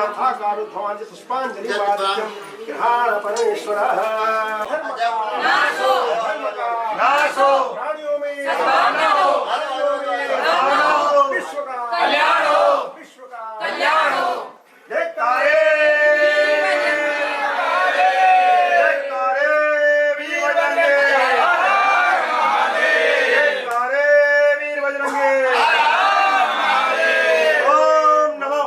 आकारुध्वांज पुष्पांजलि वाद्यं गृहाण परमेश्वरः नाशो प्राणियों में सद्भावना हो, विश्व का कल्याण हो, विश्व का कल्याण हो। जयकारे वीर बजरंगे, जयकारे वीर बजरंगे। ओम नमो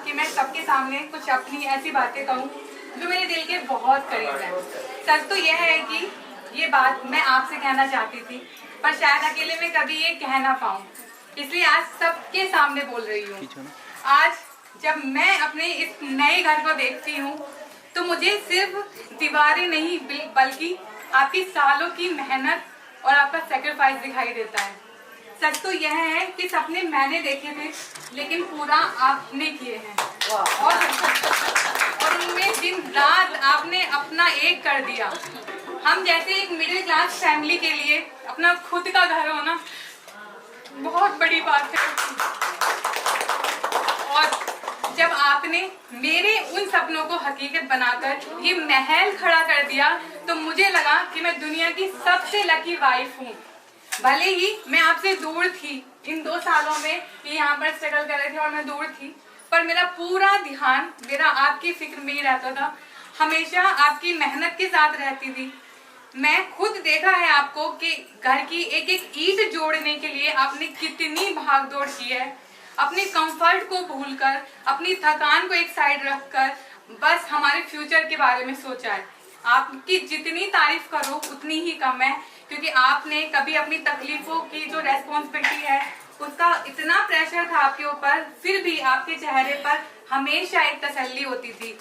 कि मैं सबके सामने कुछ अपनी ऐसी बातें कहूँ जो मेरे दिल के बहुत करीब है। सच तो यह है कि ये बात मैं आपसे कहना चाहती थी, पर शायद अकेले में कभी ये कह ना पाऊँ, इसलिए आज सबके सामने बोल रही हूँ। आज जब मैं अपने इस नए घर को देखती हूँ तो मुझे सिर्फ दीवारें नहीं बल्कि आपकी सालों की मेहनत और आपका सेक्रीफाइस दिखाई देता है। सच तो यह है कि सपने मैंने देखे थे लेकिन पूरा आपने किए हैं और उनमें दिन रात आपने अपना एक कर दिया। हम जैसे एक मिडिल क्लास फैमिली के लिए अपना खुद का घर होना बहुत बड़ी बात है। और जब आपने मेरे उन सपनों को हकीकत बनाकर ये महल खड़ा कर दिया तो मुझे लगा कि मैं दुनिया की सबसे लकी वाइफ हूँ। भले ही मैं आपसे दूर थी, इन 2 सालों में यहाँ पर स्ट्रगल कर रहे थे और मैं दूर थी, पर मेरा पूरा ध्यान मेरा आपकी फिक्र में ही रहता था, हमेशा आपकी मेहनत के साथ रहती थी। मैं खुद देखा है आपको कि घर की एक एक ईंट जोड़ने के लिए आपने कितनी भागदौड़ की है, अपने कंफर्ट को भूलकर, अपनी थकान को एक साइड रखकर बस हमारे फ्यूचर के बारे में सोचा है। आपकी जितनी तारीफ करो उतनी ही कम है, क्योंकि आपने कभी अपनी तकलीफों की जो रेस्पॉन्सिबिलिटी है उसका इतना प्रेशर था आपके ऊपर, फिर भी आपके चेहरे पर हमेशा एक तसल्ली होती थी।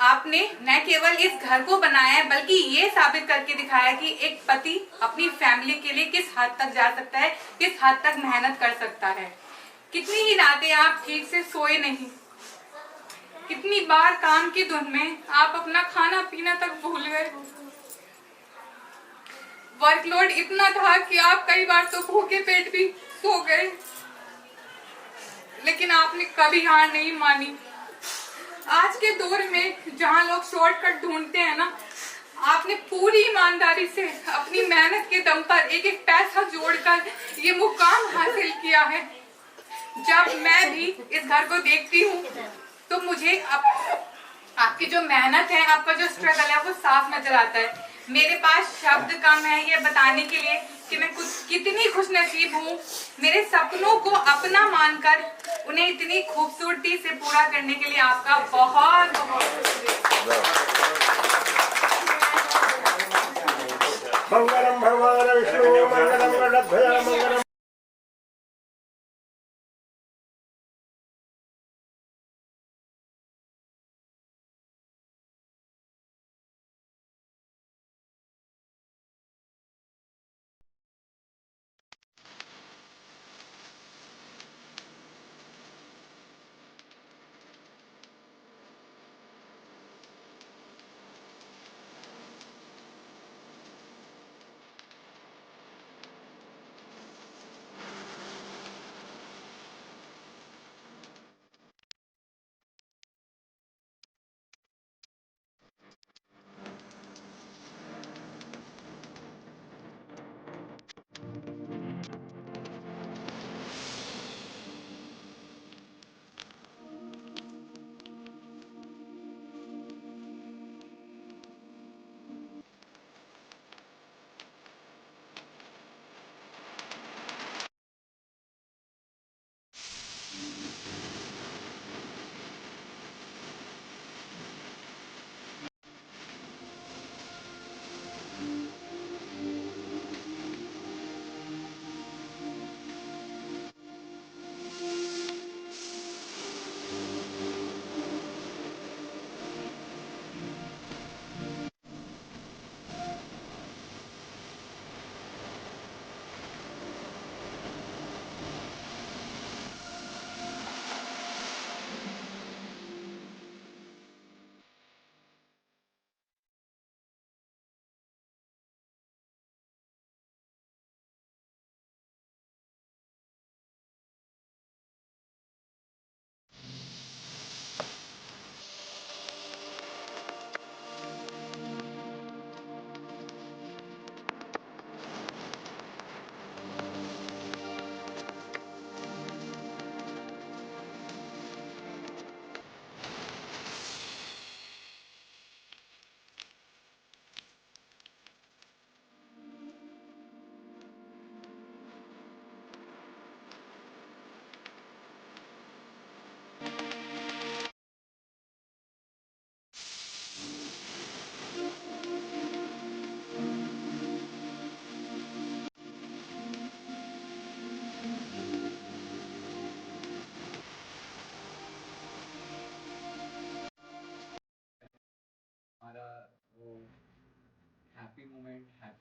आपने न केवल इस घर को बनाया है बल्कि ये साबित करके दिखाया कि एक पति अपनी फैमिली के लिए किस हद तक जा सकता है, किस हद तक मेहनत कर सकता है। कितनी ही रातें आप ठीक से सोए नहीं, कितनी बार काम की धुन में आप अपना खाना पीना तक भूल गए। वर्कलोड इतना था कि आप कई बार तो भूखे पेट भी सो गए, लेकिन आपने कभी हार नहीं मानी। आज के दौर में जहां लोग शॉर्टकट ढूंढते हैं ना, आपने पूरी ईमानदारी से अपनी मेहनत के दम पर एक एक पैसा जोड़कर ये मुकाम हासिल किया है। जब मैं भी इस घर को देखती हूँ तो मुझे आपकी जो मेहनत है, आपका जो स्ट्रगल है वो साफ नजर आता है। मेरे पास शब्द कम है ये बताने के लिए कि मैं कितनी खुशनसीब हूँ मेरे सपनों को अपना मानकर उन्हें इतनी खूबसूरती से पूरा करने के लिए। आपका बहुत बहुत शुक्रिया। मंगलम भगवान विष्णु मंगलम गणध्वज मंगलम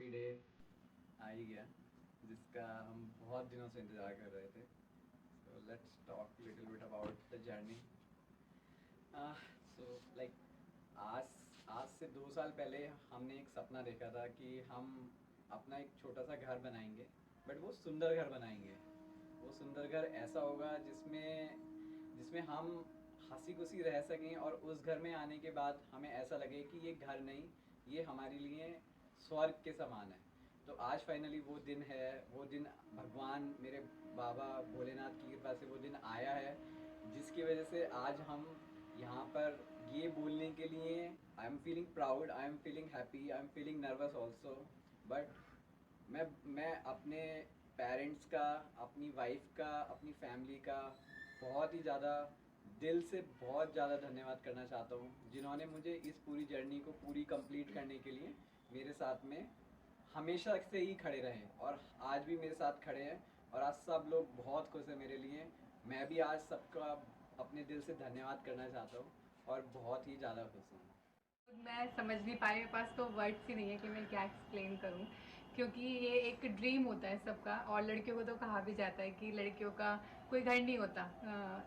हैप्पी डे आ ही गया, जिसका हम बहुत दिनों से इंतज़ार कर रहे थे. So let's talk little bit about the journey. So like आज आज से 2 साल पहले हमने एक सपना देखा था कि हम अपना एक छोटा सा घर बनाएंगे, बट वो सुंदर घर बनाएंगे. वो सुंदर घर ऐसा होगा जिसमें जिसमें हम हंसी खुशी रह सकें, और उस घर में आने के बाद हमें ऐसा लगे कि ये घर नहीं, ये हमारे लिए स्वर्ग के समान है. तो आज फाइनली वो दिन है. वो दिन भगवान मेरे बाबा भोलेनाथ की कृपा से वो दिन आया है, जिसकी वजह से आज हम यहाँ पर ये बोलने के लिए I am feeling proud, I am feeling happy, I am feeling nervous also. But मैं अपने पेरेंट्स का, अपनी वाइफ का, अपनी फैमिली का बहुत ही ज़्यादा दिल से बहुत ज़्यादा धन्यवाद करना चाहता हूँ, जिन्होंने मुझे इस पूरी जर्नी को पूरी कंप्लीट करने के लिए मेरे साथ में हमेशा से ही खड़े रहे, और आज भी मेरे साथ खड़े हैं. और आज सब लोग बहुत खुश हैं मेरे लिए. मैं भी आज सबका अपने दिल से धन्यवाद करना चाहता हूँ, और बहुत ही ज़्यादा खुश हूँ. मैं समझ नहीं पाई, मेरे पास तो वर्ड्स ही नहीं है कि मैं क्या एक्सप्लेन करूं, क्योंकि ये एक ड्रीम होता है सबका. और लड़कियों को तो कहा भी जाता है कि लड़कियों का कोई घर नहीं होता.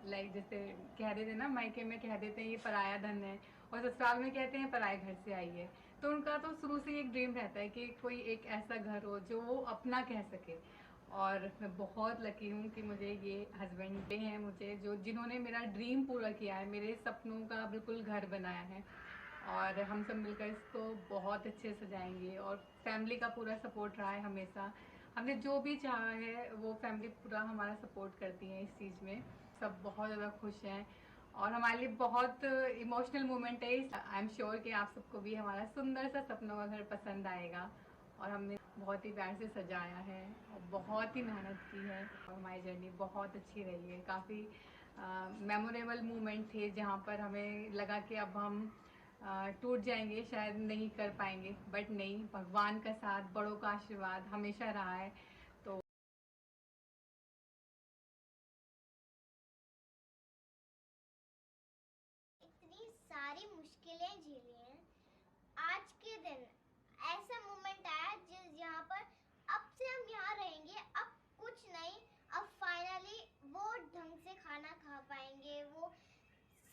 लाइक जैसे कह देते ना, मायके में कह देते हैं ये पराया धन है, और ससुराल में कहते हैं पराए घर से आई है. तो उनका तो शुरू से एक ड्रीम रहता है कि कोई एक ऐसा घर हो जो वो अपना कह सके. और मैं बहुत लकी हूँ कि मुझे ये हस्बैंड मिले हैं, मुझे जिन्होंने मेरा ड्रीम पूरा किया है, मेरे सपनों का बिल्कुल घर बनाया है. और हम सब मिलकर इसको बहुत अच्छे से सजाएंगे. और फैमिली का पूरा सपोर्ट रहा है हमेशा. हमने जो भी चाहा है वो फैमिली पूरा हमारा सपोर्ट करती है इस चीज़ में. सब बहुत ज़्यादा खुश हैं, और हमारे लिए बहुत इमोशनल मोमेंट है. आई एम श्योर कि आप सबको भी हमारा सुंदर सा सपनों का घर पसंद आएगा. और हमने बहुत ही प्यार से सजाया है और बहुत ही मेहनत की है, और हमारी जर्नी बहुत अच्छी रही है. काफ़ी मेमोरेबल मोमेंट थे जहाँ पर हमें लगा कि अब हम टूट जाएंगे, शायद नहीं कर पाएंगे. बट नहीं, भगवान का साथ, बड़ों का आशीर्वाद हमेशा रहा है. तो इतनी सारी मुश्किलें झेली हैं, आज के दिन ऐसा मोमेंट आया जिस यहाँ पर अब से हम यहाँ रहेंगे. अब कुछ नहीं, अब फाइनली वो ढंग से खाना खा पाएंगे, वो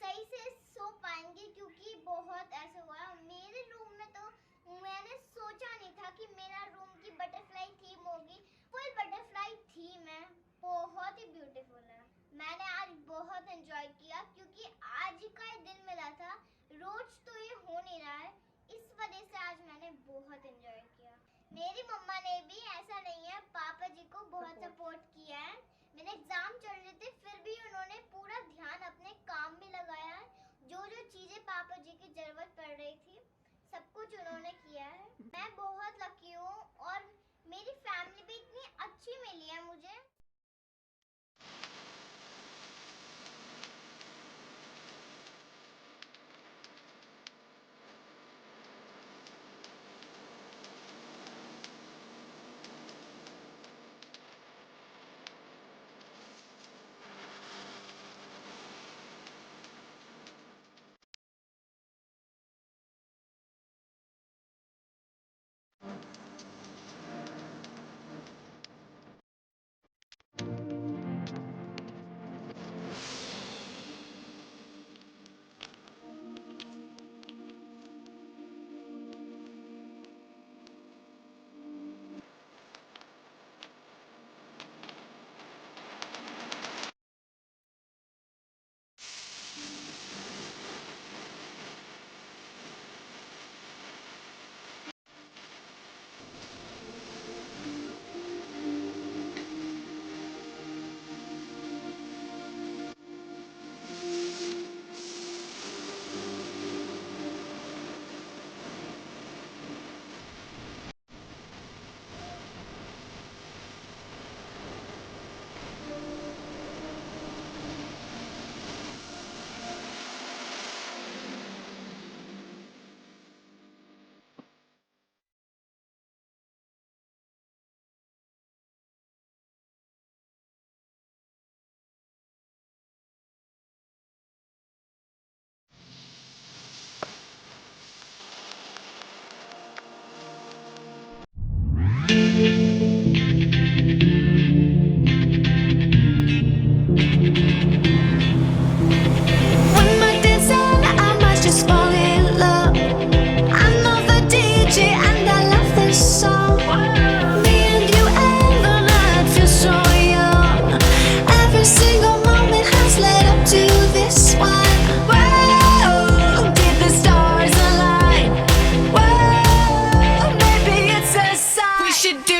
सही से सो पाएंगे. क्योंकि बहुत ऐसा हुआ मेरे रूम में, तो मैंने सोचा नहीं था कि मेरा रूम की बटरफ्लाई थीम होगी. फुल बटरफ्लाई थीम है, बहुत ही ब्यूटीफुल है. मैंने आज बहुत एंजॉय किया, क्योंकि आज का ही दिन मिला था. रोज तो ये हो नहीं रहा है, इस वजह से आज मैंने बहुत एंजॉय किया. मेरी मम्मा ने भी, ऐसा नहीं है, पापा जी को बहुत सपोर्ट किया है. मेरे एग्जाम चल रहे थे, फिर भी उन्होंने पूरा ध्यान अपने काम में लगाया है. जो जो चीजें पापा जी की जरूरत पड़ रही थी, सब कुछ उन्होंने किया है. मैं बहुत लकी हूँ, और मेरी फैमिली भी इतनी अच्छी मिली है मुझे.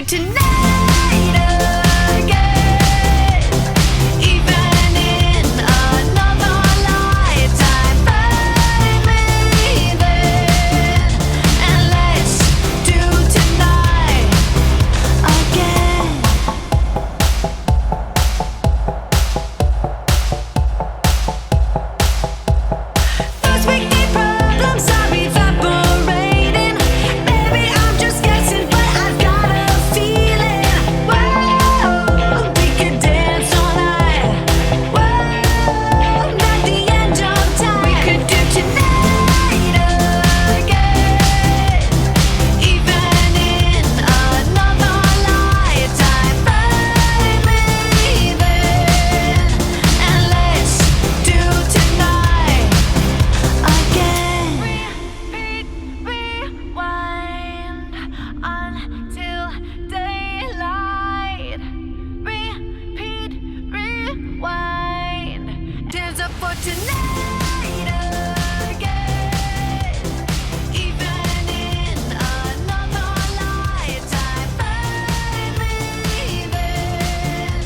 tonight again. Even in another lifetime, find me then, and let's do tonight again. First we get problems are evaporating. Maybe I'm just guessing, but I've got a feeling. Whoa, we could dance all night. Whoa, not the end of time. We could do tonight again. Even in another lifetime, find me then, and let's do tonight again. Repeat, rewind until daylight. Repeat, rewind. Dance up for tonight again. Even in another lifetime, find me then,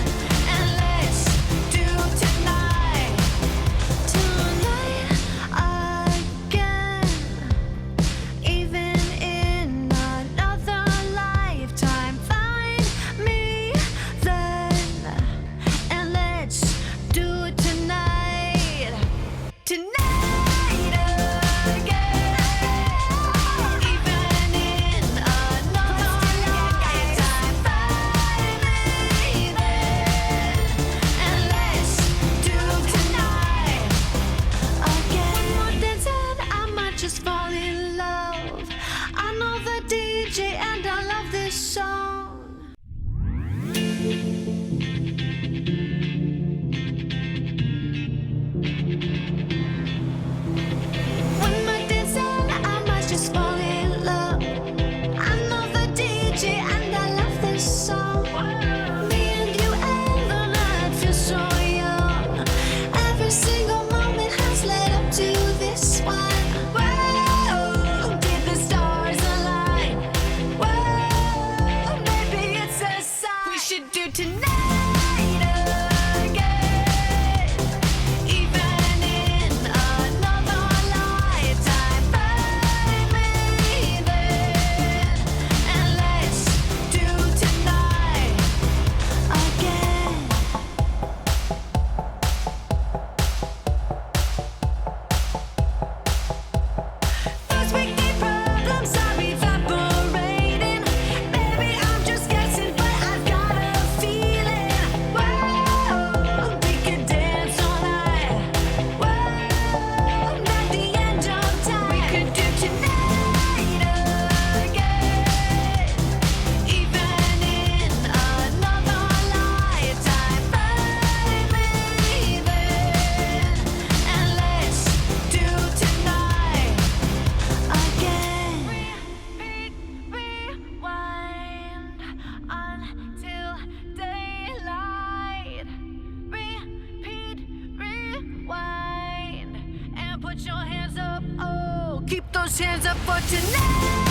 and let's do tonight again. Even in another lifetime, find me then, and let's do it tonight. Tonight again. Even in another lifetime, find me then, and let's do tonight again. One more dance and I might just fall in love. I know the DJ and I love this song. One more dance and I might just fall in love. I know the DJ and I love this song. Me and you and the night feel so young. Every single moment has led up to this one. Whoa, did the stars align? Whoa, maybe it's a sign. We should do tonight again. Even in another lifetime, find me then, and let's do tonight again. First we get problems are evaporating. Maybe I'm just guessing, but I've got a feeling. Whoa, we could dance all night. Whoa, not the end of time. We could do tonight again. Even in another lifetime, find me then, and let's do tonight again. Repeat, rewind until daylight. Repeat, rewind, and put your hands up. Oh, keep those hands up for tonight.